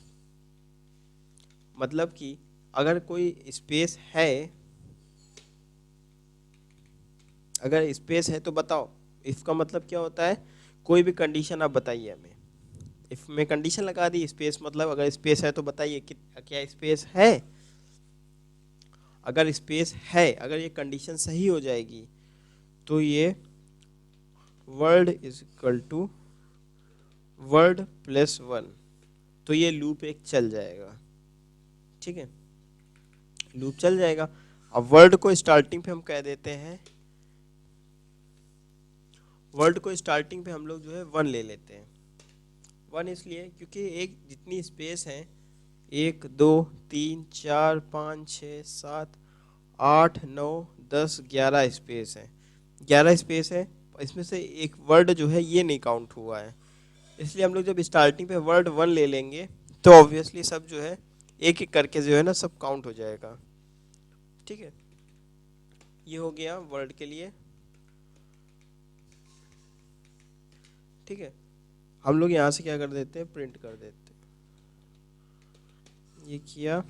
S1: मतलब कि अगर कोई स्पेस है, अगर स्पेस है तो बताओ. इसका मतलब क्या होता है, कोई भी कंडीशन आप बताइए हमें. इफ में कंडीशन लगा दी, स्पेस मतलब अगर स्पेस है तो बताइए कि क्या स्पेस है. अगर स्पेस है, अगर ये कंडीशन सही हो जाएगी तो ये word is equal to word plus 1, तो ये लूप एक चल जाएगा. ठीक है. लूप चल जाएगा. अब वर्ड को स्टार्टिंग पे हम कह देते हैं, वर्ड को स्टार्टिंग पे हम लोग जो है 1 ले लेते हैं. 1 इसलिए क्योंकि एक जितनी स्पेस है, 1 2 3 4 5 6 7 8 9 10 11 स्पेस है. 11 स्पेस है, इसमें से एक वर्ड जो है ये नहीं काउंट हुआ है. इसलिए हम लोग जब स्टार्टिंग पे वर्ड 1 ले लेंगे तो ऑब्वियसली सब जो है एक एक करके जो है ना सब काउंट हो जाएगा. ठीक है. ये हो गया वर्ड के लिए. ठीक है. हम लोग यहाँ से क्या कर देते हैं, प्रिंट कर देते हैं. ये किया,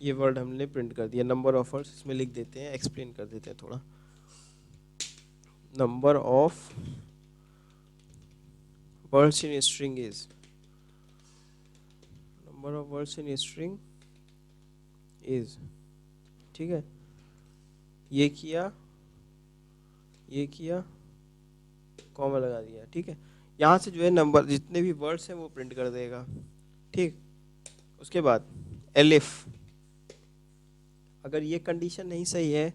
S1: ये वर्ड हमने प्रिंट कर दिया. नंबर ऑफ वर्ड्स इसमें लिख देते हैं, एक्सप्लेन कर देते हैं थोड़ा. Number of words in string is, number of words in string is. ठीक है. ये किया, ये किया, कॉमा लगा दिया. ठीक है. यहाँ से जो है नंबर जितने भी वर्ड्स हैं वो प्रिंट कर देगा. ठीक. उसके बाद एलिफ, अगर ये कंडीशन नहीं सही है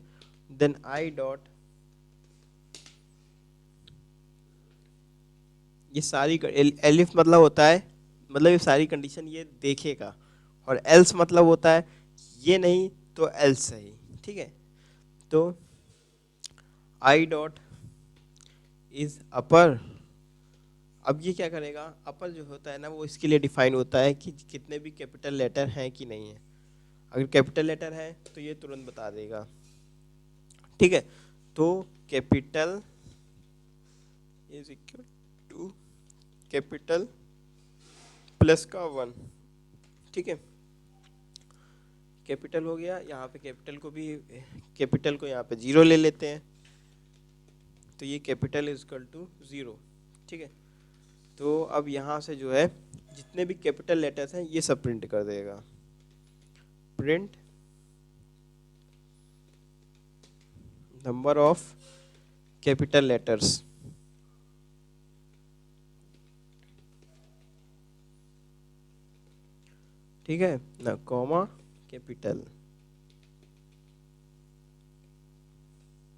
S1: देन आई डॉट, ये सारी एलिफ मतलब होता है, मतलब ये सारी कंडीशन ये देखेगा, और एल्स मतलब होता है ये नहीं तो एल्स सही। ठीक है, तो आई डॉट इज अपर, अब ये क्या करेगा, अपर जो होता है ना वो इसके लिए डिफाइन होता है कि कितने भी कैपिटल लेटर हैं कि नहीं है। अगर कैपिटल लेटर है तो ये तुरंत बता देगा। ठीक है, तो capital is equal to capital plus का 1। ठीक है, कैपिटल हो गया, यहाँ पे कैपिटल को भी, कैपिटल को यहाँ पे 0 ले लेते हैं, तो ये कैपिटल इज इक्वल टू 0। ठीक है, तो अब यहाँ से जो है जितने भी कैपिटल लेटर्स हैं ये सब प्रिंट कर देगा। Print number of capital letters. ठीक है ना, कॉमा कैपिटल,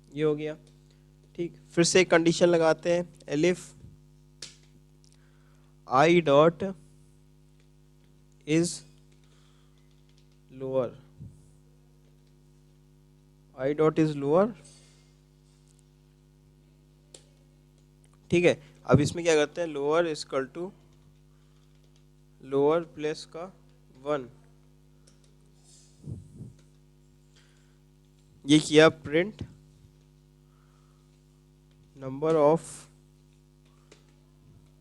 S1: ये हो गया। ठीक, फिर से एक कंडीशन लगाते हैं, elif i dot is lower, i dot is lower. ठीक है, अब इसमें क्या करते हैं, lower equal to lower plus का 1, ये किया print number of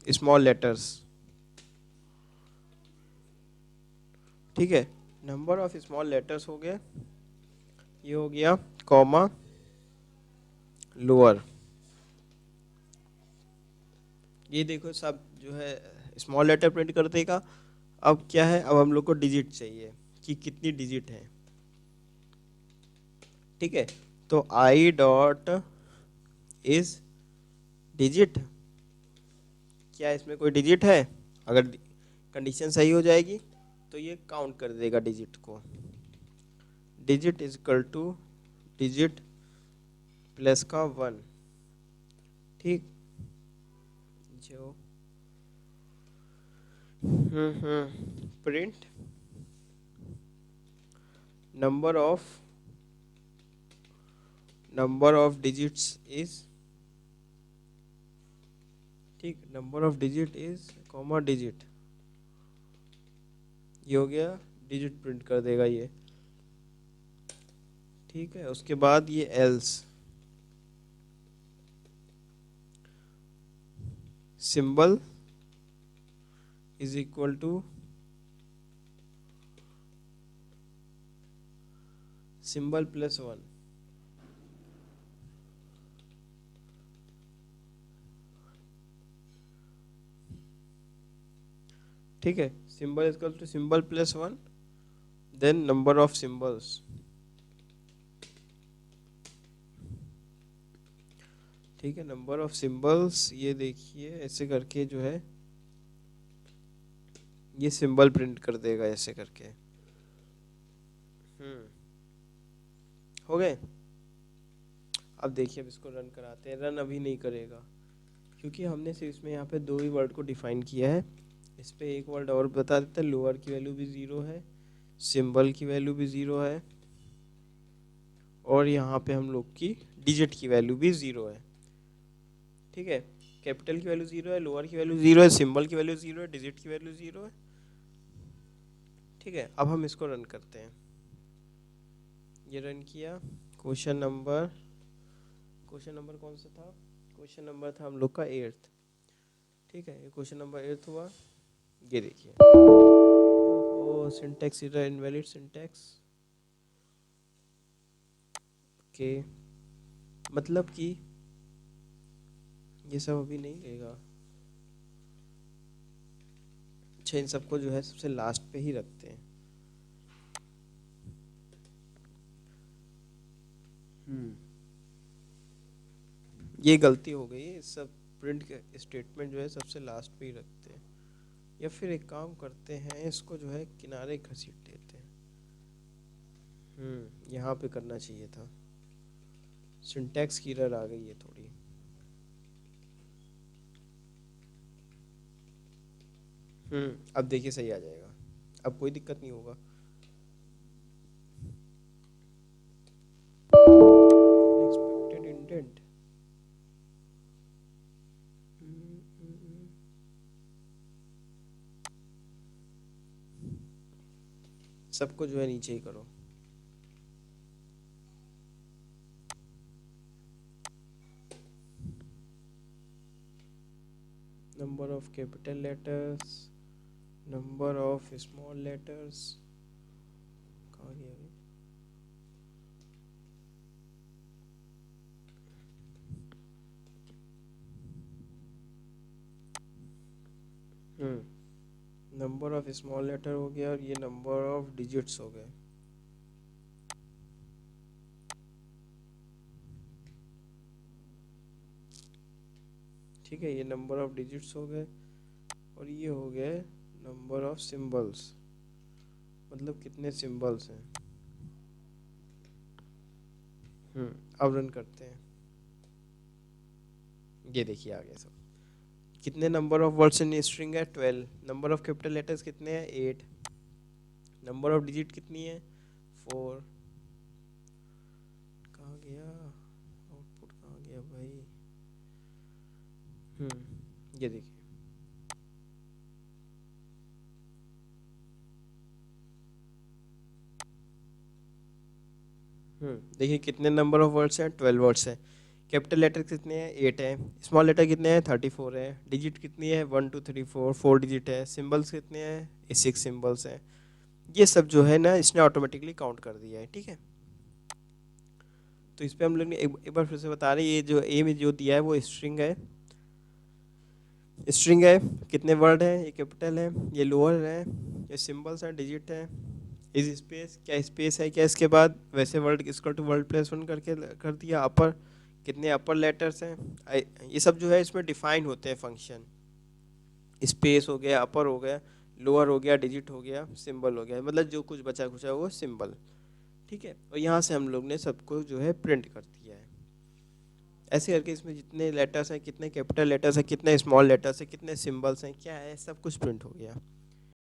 S1: small letters. ठीक है, नंबर ऑफ स्मॉल लेटर्स हो गया, ये हो गया कॉमा लोअर। ये देखो सब जो है स्मॉल लेटर प्रिंट कर देगा। अब क्या है, अब हम लोग को डिजिट चाहिए कि कितनी डिजिट है। ठीक है, तो आई डॉट इज डिजिट, क्या इसमें कोई डिजिट है, अगर कंडीशन सही हो जाएगी तो ये काउंट कर देगा डिजिट को। Digit is equal to digit plus का 1। ठीक, जो print number of digits is, ठीक, number of digit is comma digit, ये हो गया, डिजिट प्रिंट कर देगा ये। ठीक है, उसके बाद ये else, symbol is equal to symbol plus 1। ठीक है, symbol is equal to symbol plus 1, then number of symbols. ठीक है, नंबर ऑफ सिंबल्स, ये देखिए ऐसे करके जो है ये सिंबल प्रिंट कर देगा ऐसे करके। हो गए। अब देखिए, अब इसको रन कराते हैं, रन अभी नहीं करेगा क्योंकि हमने सिर्फ इसमें यहाँ पे 2 ही वर्ड को डिफाइन किया है। इस पे एक वर्ड और बता देते हैं, लोअर की वैल्यू भी 0 है, सिंबल की वैल्यू भी 0 है, और यहाँ पे हम लोग की डिजिट की वैल्यू भी 0 है। ठीक है, कैपिटल की वैल्यू 0 है, लोअर की वैल्यू 0 है, सिंबल की वैल्यू 0 है, डिजिट की वैल्यू 0 है। ठीक है, अब हम इसको रन करते हैं। ये रन किया, क्वेश्चन नंबर कौन सा था, क्वेश्चन नंबर था हम लोग का 8th। ठीक है, ये क्वेश्चन नंबर 8th हुआ। ये देखिए, ओ सिंटैक्स एरर, इनवैलिड सिंटैक्स के, मतलब कि ये सब अभी नहीं लेगा। अच्छा, इन सबको जो है सबसे लास्ट पे ही रखते हैं। ये गलती हो गई, सब प्रिंट के स्टेटमेंट जो है सबसे लास्ट पे ही रखते हैं, या फिर एक काम करते हैं, इसको जो है किनारे घसीट देते हैं। यहाँ पे करना चाहिए था, सिंटैक्स की एरर आ गई है थोड़ी। अब देखिए सही आ जाएगा, अब कोई दिक्कत नहीं होगा। अनएक्सपेक्टेड इंडेंट, सबको जो है नीचे ही करो। Number of capital letters, number of small letters, कहाँ गया अभी? नंबर ऑफ स्मॉल लेटर हो गया और ये नंबर ऑफ डिजिट्स हो गए। ठीक है, ये नंबर ऑफ डिजिट्स हो गए और ये हो गए नंबर ऑफ सिंबल्स, मतलब कितने सिंबल्स हैं। अब रन करते हैं, ये देखिए आ गया सब। कितने number of words in string है? 12। नंबर ऑफ कैपिटल लेटर्स कितने हैं? 8। नंबर ऑफ डिजिट कितनी है? 4। कहाँ गया आउटपुट, कहाँ गया भाई? ये देखिए, देखिए कितने नंबर ऑफ वर्ड्स हैं? 12 वर्ड्स हैं। कैपिटल लेटर कितने हैं? 8 हैं। स्मॉल लेटर कितने हैं? 34 है। डिजिट कितनी है? 1 2 3 4 डिजिट है। सिंबल्स कितने हैं? 6 सिंबल्स हैं। ये सब जो है ना इसने ऑटोमेटिकली काउंट कर दिया है। ठीक है, तो इस पे हम लोग ने एक बार फिर से बता रहे हैं, ये जो ए में जो दिया है वो स्ट्रिंग है। स्ट्रिंग है, कितने वर्ड हैं? ये कैपिटल है, ये लोअर है, ये सिंबल्स हैं, डिजिट है। इस स्पेस, क्या स्पेस है क्या इसके बाद? वैसे वर्ड इसको टू वर्ड प्लेस वन करके कर दिया। अपर, कितने अपर लेटर्स हैं? ये सब जो है इसमें डिफाइन होते हैं फंक्शन। स्पेस हो गया, अपर हो गया, लोअर हो गया, डिजिट हो गया, सिंबल हो गया, मतलब जो कुछ बचा खुचा वो सिंबल। ठीक है, और यहाँ से हम लोग ने सबको जो है प्रिंट कर दिया है। ऐसे करके इसमें जितने लेटर्स हैं, कितने कैपिटल लेटर्स हैं, कितने स्मॉल लेटर्स हैं, कितने सिंबल्स हैं, क्या है, सब कुछ प्रिंट हो गया।